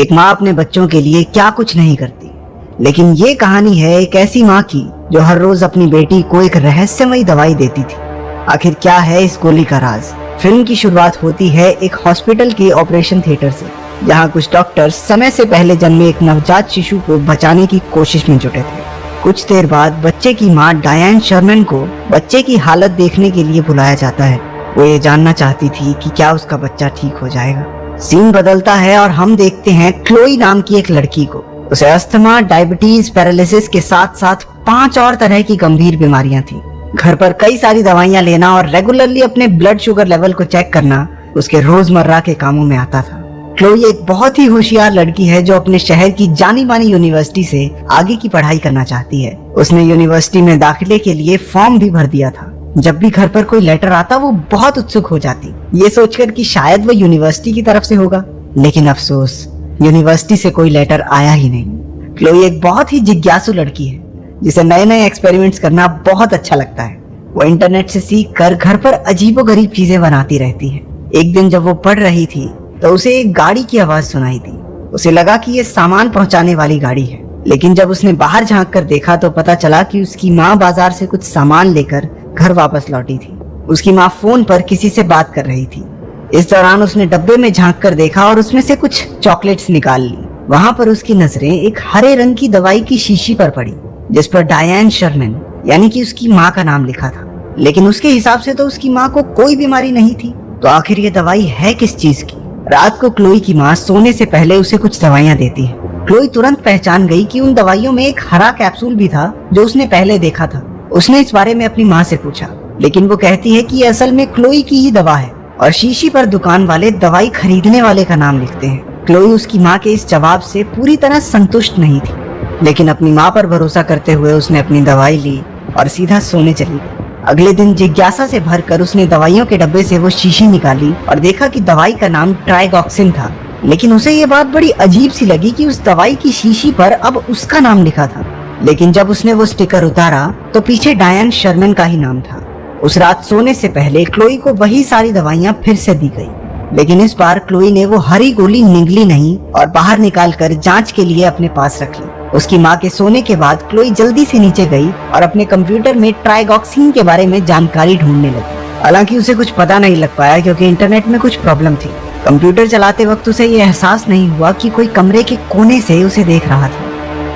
एक माँ अपने बच्चों के लिए क्या कुछ नहीं करती, लेकिन ये कहानी है एक ऐसी माँ की जो हर रोज अपनी बेटी को एक रहस्यमयी दवाई देती थी। आखिर क्या है इस गोली का राज? फिल्म की शुरुआत होती है एक हॉस्पिटल के ऑपरेशन थिएटर से, जहाँ कुछ डॉक्टर समय से पहले जन्मे एक नवजात शिशु को बचाने की कोशिश में जुटे थे। कुछ देर बाद बच्चे की माँ डायन शर्मन को बच्चे की हालत देखने के लिए बुलाया जाता है। वो ये जानना चाहती थी कि क्या उसका बच्चा ठीक हो जाएगा। सीन बदलता है और हम देखते हैं क्लोई नाम की एक लड़की को। उसे अस्थमा, डायबिटीज, पैरालिसिस के साथ साथ 5 और तरह की गंभीर बीमारियां थी। घर पर कई सारी दवाइयां लेना और रेगुलरली अपने ब्लड शुगर लेवल को चेक करना उसके रोजमर्रा के कामों में आता था। क्लोई एक बहुत ही होशियार लड़की है जो अपने शहर की जानी मानी यूनिवर्सिटी से आगे की पढ़ाई करना चाहती है। उसने यूनिवर्सिटी में दाखिले के लिए फॉर्म भी भर दिया था। जब भी घर पर कोई लेटर आता वो बहुत उत्सुक हो जाती, ये सोचकर कि शायद वो यूनिवर्सिटी की तरफ से होगा। लेकिन अफसोस, यूनिवर्सिटी से कोई लेटर आया ही नहीं। क्लोई एक बहुत ही जिज्ञासु लड़की है जिसे नए नए एक्सपेरिमेंट्स करना बहुत अच्छा लगता है। वो इंटरनेट से सीख कर घर पर अजीबोगरीब चीजें बनाती रहती है। एक दिन जब वो पढ़ रही थी तो उसे एक गाड़ी की आवाज सुनाई दी। उसे लगा कि ये सामान पहुंचाने वाली गाड़ी है, लेकिन जब उसने बाहर झांक कर देखा तो पता चला कि उसकी माँ बाजार से कुछ सामान लेकर घर वापस लौटी थी। उसकी माँ फोन पर किसी से बात कर रही थी। इस दौरान उसने डब्बे में झांक कर देखा और उसमें से कुछ चॉकलेट्स निकाल ली। वहां पर उसकी नजरें एक हरे रंग की दवाई की शीशी पर पड़ी, जिस पर डायन शर्मन यानी कि उसकी माँ का नाम लिखा था। लेकिन उसके हिसाब से तो उसकी माँ को कोई बीमारी नहीं थी। तो आखिर ये दवाई है किस चीज की? रात को क्लोई की माँ सोने से पहले उसे कुछ दवाइयाँ देती है। क्लोई तुरंत पहचान गई कि उन दवाइयों में एक हरा कैप्सूल भी था जो उसने पहले देखा था। उसने इस बारे में अपनी माँ से पूछा, लेकिन वो कहती है कि ये असल में क्लोई की ही दवा है और शीशी पर दुकान वाले दवाई खरीदने वाले का नाम लिखते हैं। क्लोई उसकी माँ के इस जवाब से पूरी तरह संतुष्ट नहीं थी, लेकिन अपनी माँ पर भरोसा करते हुए उसने अपनी दवाई ली और सीधा सोने चली गई। अगले दिन जिज्ञासा से भरकर उसने दवाइयों के डब्बे से वो शीशी निकाली और देखा कि दवाई का नाम ट्राइगॉक्सिन था। लेकिन उसे ये बात बड़ी अजीब सी लगी कि उस दवाई की शीशी पर अब उसका नाम लिखा था। लेकिन जब उसने वो स्टिकर उतारा तो पीछे डायन शर्मन का ही नाम था। उस रात सोने से पहले क्लोई को वही सारी दवाइयां फिर से दी गई, लेकिन इस बार क्लोई ने वो हरी गोली निगली नहीं और बाहर निकालकर जांच के लिए अपने पास रख ली। उसकी माँ के सोने के बाद क्लोई जल्दी से नीचे गई और अपने कंप्यूटर में ट्राइगॉक्सिन के बारे में जानकारी ढूंढने लगी। हालांकि उसे कुछ पता नहीं लग पाया क्योंकि इंटरनेट में कुछ प्रॉब्लम थी। कंप्यूटर चलाते वक्त उसे ये एहसास नहीं हुआ कि कोई कमरे के कोने से उसे देख रहा था।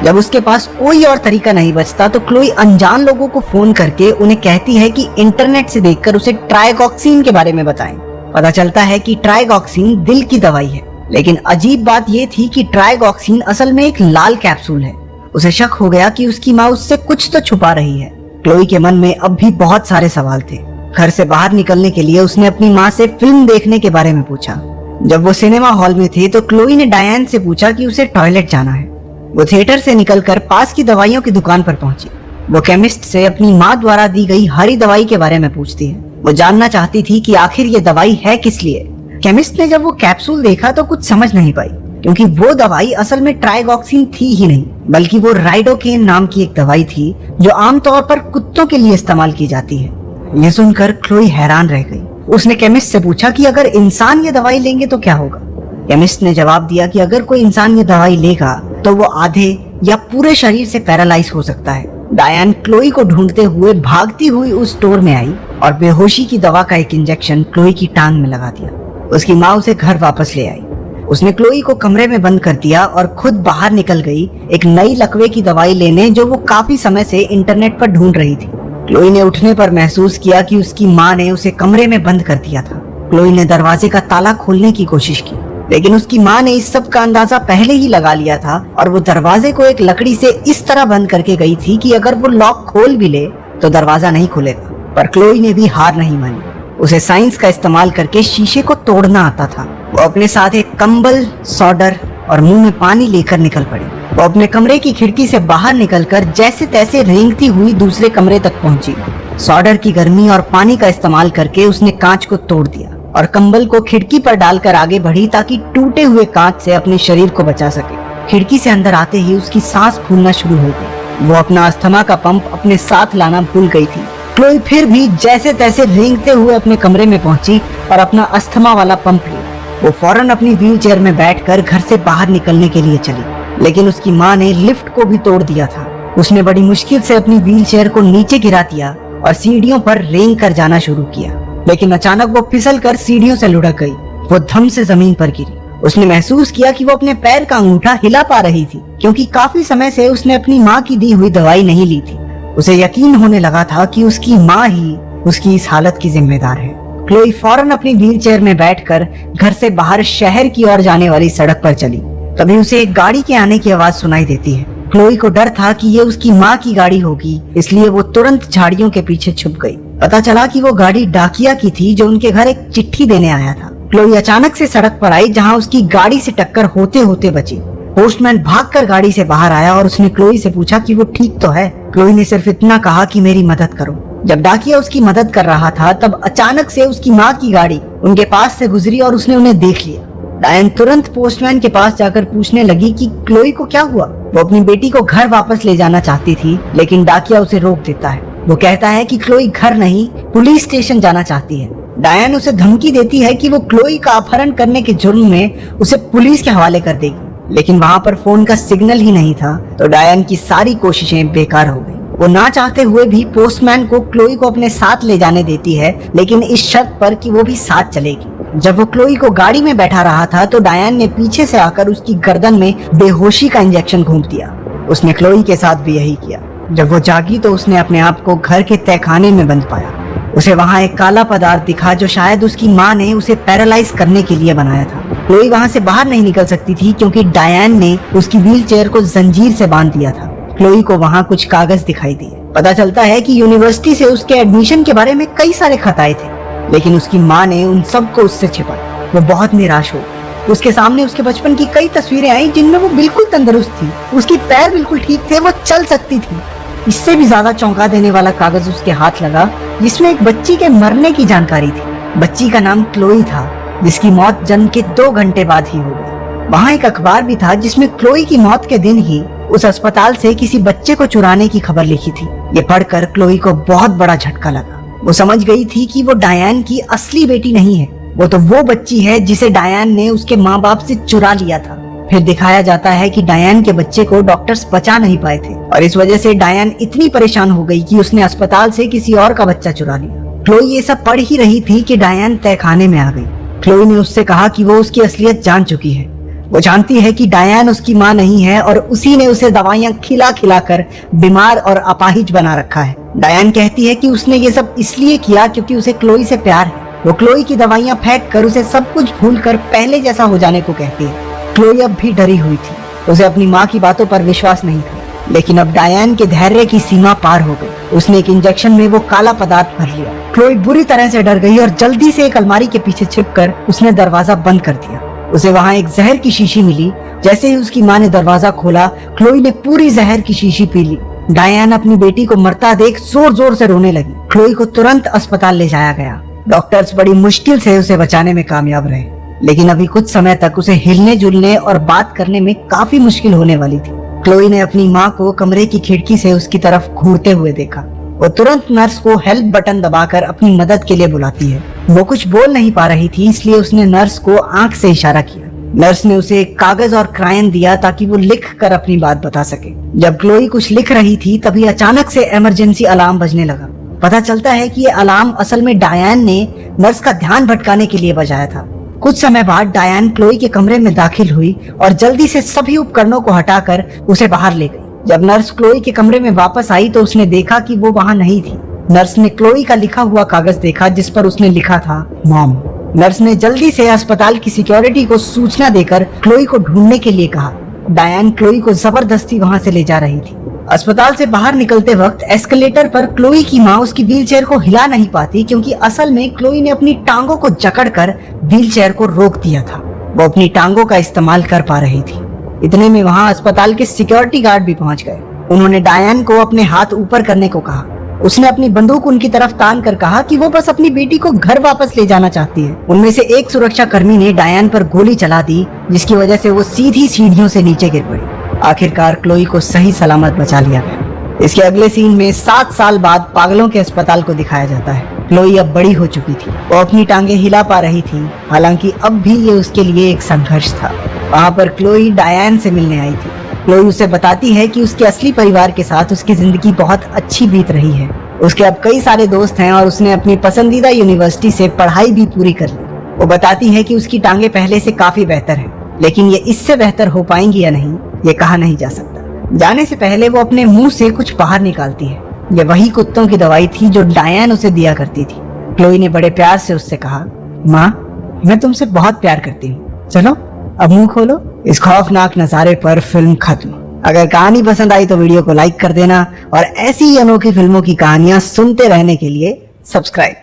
जब उसके पास कोई और तरीका नहीं बचता तो क्लोई अनजान लोगों को फोन करके उन्हें कहती है कि इंटरनेट से देखकर उसे ट्राइगॉक्सिन के बारे में बताएं। पता चलता है कि ट्राइगॉक्सिन दिल की दवाई है, लेकिन अजीब बात यह थी कि ट्राइगॉक्सिन असल में एक लाल कैप्सूल है। उसे शक हो गया कि उसकी माँ उससे कुछ तो छुपा रही है। क्लोई के मन में अब भी बहुत सारे सवाल थे। घर से बाहर निकलने के लिए उसने अपनी माँ से फिल्म देखने के बारे में पूछा। जब वो सिनेमा हॉल में थे तो क्लोई ने डायन से पूछा कि उसे टॉयलेट जाना है। वो थिएटर से निकलकर पास की दवाइयों की दुकान पर पहुंची। वो केमिस्ट से अपनी माँ द्वारा दी गई हरी दवाई के बारे में पूछती है। वो जानना चाहती थी कि आखिर ये दवाई है किस लिए। केमिस्ट ने जब वो कैप्सूल देखा तो कुछ समझ नहीं पाई, क्योंकि वो दवाई असल में ट्राइगॉक्सिन थी ही नहीं, बल्कि वो राइडोकेन नाम की एक दवाई थी जो आमतौर पर कुत्तों के लिए इस्तेमाल की जाती है। ये सुनकर क्लोई हैरान रह गई। उसने केमिस्ट से पूछा कि अगर इंसान ये दवाई लेंगे तो क्या होगा। केमिस्ट ने जवाब दिया कि अगर कोई इंसान ये दवाई लेगा तो वो आधे या पूरे शरीर से पैरालाइज हो सकता है। डायन क्लोई को ढूंढते हुए भागती हुई उस स्टोर में आई और बेहोशी की दवा का एक इंजेक्शन क्लोई की टांग में लगा दिया। उसकी माँ उसे घर वापस ले आई। उसने क्लोई को कमरे में बंद कर दिया और खुद बाहर निकल गई एक नई लकवे की दवाई लेने जो वो काफी समय से इंटरनेट पर ढूंढ रही थी। क्लोई ने उठने पर महसूस किया कि उसकी माँ ने उसे कमरे में बंद कर दिया था। क्लोई ने दरवाजे का ताला खोलने की कोशिश की, लेकिन उसकी माँ ने इस सब का अंदाजा पहले ही लगा लिया था और वो दरवाजे को एक लकड़ी से इस तरह बंद करके गई थी कि अगर वो लॉक खोल भी ले तो दरवाजा नहीं खुलेगा। पर क्लोई ने भी हार नहीं मानी। उसे साइंस का इस्तेमाल करके शीशे को तोड़ना आता था। वो अपने साथ एक कंबल, सोडर और मुंह में पानी लेकर निकल पड़ी। वो अपने कमरे की खिड़की से बाहर निकलकर जैसे तैसे रेंगती हुई दूसरे कमरे तक पहुंची। सोडर की गर्मी और पानी का इस्तेमाल करके उसने कांच को तोड़ दिया और कंबल को खिड़की पर डालकर आगे बढ़ी ताकि टूटे हुए कांच से अपने शरीर को बचा सके। खिड़की से अंदर आते ही उसकी सांस फूलना शुरू हो गई। वो अपना अस्थमा का पंप अपने साथ लाना भूल गई थी। क्लोई फिर भी जैसे तैसे रेंगते हुए अपने कमरे में पहुंची और अपना अस्थमा वाला पंप लिया। वो फौरन अपनी व्हील चेयर में बैठकर घर से बाहर निकलने के लिए चली, लेकिन उसकी माँ ने लिफ्ट को भी तोड़ दिया था। उसने बड़ी मुश्किल से अपनी व्हील चेयर को नीचे गिरा दिया और सीढ़ियों पर रेंग कर जाना शुरू किया, लेकिन अचानक वो फिसल कर सीढ़ियों से लुढ़क गई। वो धम से जमीन पर गिरी। उसने महसूस किया कि वो अपने पैर का अंगूठा हिला पा रही थी, क्योंकि काफी समय से उसने अपनी माँ की दी हुई दवाई नहीं ली थी। उसे यकीन होने लगा था कि उसकी माँ ही उसकी इस हालत की जिम्मेदार है। क्लोई फौरन अपनी व्हील चेयर में बैठकर घर से बाहर शहर की ओर जाने वाली सड़क पर चली। तभी उसे एक गाड़ी के आने की आवाज सुनाई देती है। क्लोई को डर था कि ये उसकी माँ की गाड़ी होगी, इसलिए वो तुरंत झाड़ियों के पीछे छुप गई। पता चला कि वो गाड़ी डाकिया की थी जो उनके घर एक चिट्ठी देने आया था। क्लोई अचानक से सड़क पर आई जहाँ उसकी गाड़ी से टक्कर होते होते बची। पोस्टमैन भागकर गाड़ी से बाहर आया और उसने क्लोई से पूछा कि वो ठीक तो है। क्लोई ने सिर्फ इतना कहा कि मेरी मदद करो। जब डाकिया उसकी मदद कर रहा था तब अचानक से उसकी माँ की गाड़ी उनके पास से गुजरी और उसने उन्हें देख लिया। डायन तुरंत पोस्टमैन के पास जाकर पूछने लगी कि क्लोई को क्या हुआ। वो अपनी बेटी को घर वापस ले जाना चाहती थी, लेकिन डाकिया उसे रोक देता है। वो कहता है कि क्लोई घर नहीं, पुलिस स्टेशन जाना चाहती है। डायन उसे धमकी देती है कि वो क्लोई का अपहरण करने के जुर्म में उसे पुलिस के हवाले कर देगी, लेकिन वहाँ पर फोन का सिग्नल ही नहीं था, तो डायन की सारी कोशिशें बेकार हो गई। वो ना चाहते हुए भी पोस्टमैन को क्लोई को अपने साथ ले जाने देती है, लेकिन इस शर्त पर कि वो भी साथ चलेगी। जब वो क्लोई को गाड़ी में बैठा रहा था तो डायन ने पीछे से आकर उसकी गर्दन में बेहोशी का इंजेक्शन घोंप दिया। उसने क्लोई के साथ भी यही किया। जब वो जागी तो उसने अपने आप को घर के तहखाने में बंद पाया। उसे वहाँ एक काला पदार्थ दिखा जो शायद उसकी माँ ने उसे पैरालाइज करने के लिए बनाया था। क्लोई वहाँ से बाहर नहीं निकल सकती थी क्योंकि डायन ने उसकी व्हील चेयर को जंजीर से बांध दिया था। क्लोई को वहाँ कुछ कागज दिखाई दिए। पता चलता है कि यूनिवर्सिटी से उसके एडमिशन के बारे में कई सारे खत आए थे, लेकिन उसकी माँ ने उन सबको उससे छिपाया। वो बहुत निराश हो गई। उसके सामने उसके बचपन की कई तस्वीरें आई जिनमें वो बिल्कुल तंदुरुस्त थी, उसकी पैर बिल्कुल ठीक थे, वो चल सकती थी। इससे भी ज्यादा चौंका देने वाला कागज उसके हाथ लगा जिसमें एक बच्ची के मरने की जानकारी थी। बच्ची का नाम क्लोई था, जिसकी मौत जन्म के 2 घंटे बाद ही हो गई। वहाँ एक अखबार भी था जिसमें क्लोई की मौत के दिन ही उस अस्पताल से किसी बच्चे को चुराने की खबर लिखी थी। ये पढ़कर क्लोई को बहुत बड़ा झटका लगा। वो समझ गई थी कि वो डायन की असली बेटी नहीं है, वो बच्ची है जिसे डायन ने उसके माँ बाप से चुरा लिया था। फिर दिखाया जाता है कि डायन के बच्चे को डॉक्टर्स बचा नहीं पाए थे और इस वजह से डायन इतनी परेशान हो गई कि उसने अस्पताल से किसी और का बच्चा चुरा लिया। क्लोई ये सब पढ़ ही रही थी कि डायन तहखाने में आ गई। क्लोई ने उससे कहा कि वो उसकी असलियत जान चुकी है। वो जानती है कि डायन उसकी माँ नहीं है और उसी ने उसे दवाइयाँ खिला खिला कर बीमार और अपाहिज बना रखा है। डायन कहती है कि उसने ये सब इसलिए किया क्योंकि उसे क्लोई से प्यार है। वो क्लोई की दवाइयाँ फेंक कर उसे सब कुछ भूल कर पहले जैसा हो जाने को कहती है। क्लोई अब भी डरी हुई थी। उसे अपनी माँ की बातों पर विश्वास नहीं था, लेकिन अब डायन के धैर्य की सीमा पार हो गई। उसने एक इंजेक्शन में वो काला पदार्थ भर लिया। क्लोई बुरी तरह से डर गई और जल्दी से एक अलमारी के पीछे छिपकर उसने दरवाजा बंद कर दिया। उसे वहाँ एक जहर की शीशी मिली। जैसे ही उसकी माँ ने दरवाजा खोला, क्लोई ने पूरी जहर की शीशी पी ली। डायन अपनी बेटी को मरता देख जोर जोर से रोने लगी। क्लोई को तुरंत अस्पताल ले जाया गया। डॉक्टर्स बड़ी मुश्किल से उसे बचाने में कामयाब रहे, लेकिन अभी कुछ समय तक उसे हिलने जुलने और बात करने में काफी मुश्किल होने वाली थी। क्लोई ने अपनी माँ को कमरे की खिड़की से उसकी तरफ घूरते हुए देखा। वो तुरंत नर्स को हेल्प बटन दबाकर अपनी मदद के लिए बुलाती है। वो कुछ बोल नहीं पा रही थी, इसलिए उसने नर्स को आंख से इशारा किया। नर्स ने उसे एक कागज और क्रायन दिया ताकि वो लिख कर अपनी बात बता सके। जब क्लोई कुछ लिख रही थी तभी अचानक से इमरजेंसी अलार्म बजने लगा। पता चलता है कि ये अलार्म असल में डायन ने नर्स का ध्यान भटकाने के लिए बजाया था। कुछ समय बाद डायन क्लोई के कमरे में दाखिल हुई और जल्दी से सभी उपकरणों को हटाकर उसे बाहर ले गई। जब नर्स क्लोई के कमरे में वापस आई तो उसने देखा कि वो वहाँ नहीं थी। नर्स ने क्लोई का लिखा हुआ कागज देखा जिस पर उसने लिखा था मॉम। नर्स ने जल्दी से अस्पताल की सिक्योरिटी को सूचना देकर क्लोई को ढूंढने के लिए कहा। डायन क्लोई को जबरदस्ती वहाँ से ले जा रही थी। अस्पताल से बाहर निकलते वक्त एस्केलेटर पर क्लोई की माँ उसकी व्हीलचेयर को हिला नहीं पाती, क्योंकि असल में क्लोई ने अपनी टांगों को जकड़कर व्हीलचेयर को रोक दिया था। वो अपनी टांगों का इस्तेमाल कर पा रही थी। इतने में वहाँ अस्पताल के सिक्योरिटी गार्ड भी पहुंच गए। उन्होंने डायन को अपने हाथ ऊपर करने को कहा। उसने अपनी बंदूक उनकी तरफ तान कर कहा कि वो बस अपनी बेटी को घर वापस ले जाना चाहती है। उनमें से एक सुरक्षा कर्मी ने डायन पर गोली चला दी, जिसकी वजह से वो सीधी सीढ़ियों से नीचे गिर पड़ी। आखिरकार क्लोई को सही सलामत बचा लिया गया। इसके अगले सीन में 7 साल बाद पागलों के अस्पताल को दिखाया जाता है। क्लोई अब बड़ी हो चुकी थी, वो अपनी टांगे हिला पा रही थी। हालांकि अब भी ये उसके लिए एक संघर्ष था। वहाँ पर क्लोई डायन से मिलने आई थी। क्लोई उसे बताती है कि उसके असली परिवार के साथ उसकी जिंदगी बहुत अच्छी बीत रही है। उसके अब कई सारे दोस्त हैं और उसने अपनी पसंदीदा यूनिवर्सिटी से पढ़ाई भी पूरी कर ली। वो बताती है कि उसकी टांगे पहले से काफी बेहतर हैं, लेकिन ये इससे बेहतर हो पाएंगी या नहीं, ये कहा नहीं जा सकता। जाने से पहले वो अपने मुंह से कुछ बाहर निकालती है। ये वही कुत्तों की दवाई थी जो डायन उसे दिया करती थी। क्लोई ने बड़े प्यार से उससे कहा, माँ, मैं तुमसे बहुत प्यार करती हूँ, चलो अब मुंह खोलो। इस खौफनाक नजारे पर फिल्म खत्म। अगर कहानी पसंद आई तो वीडियो को लाइक कर देना और ऐसी ही अनोखी फिल्मों की कहानियां सुनते रहने के लिए सब्सक्राइब।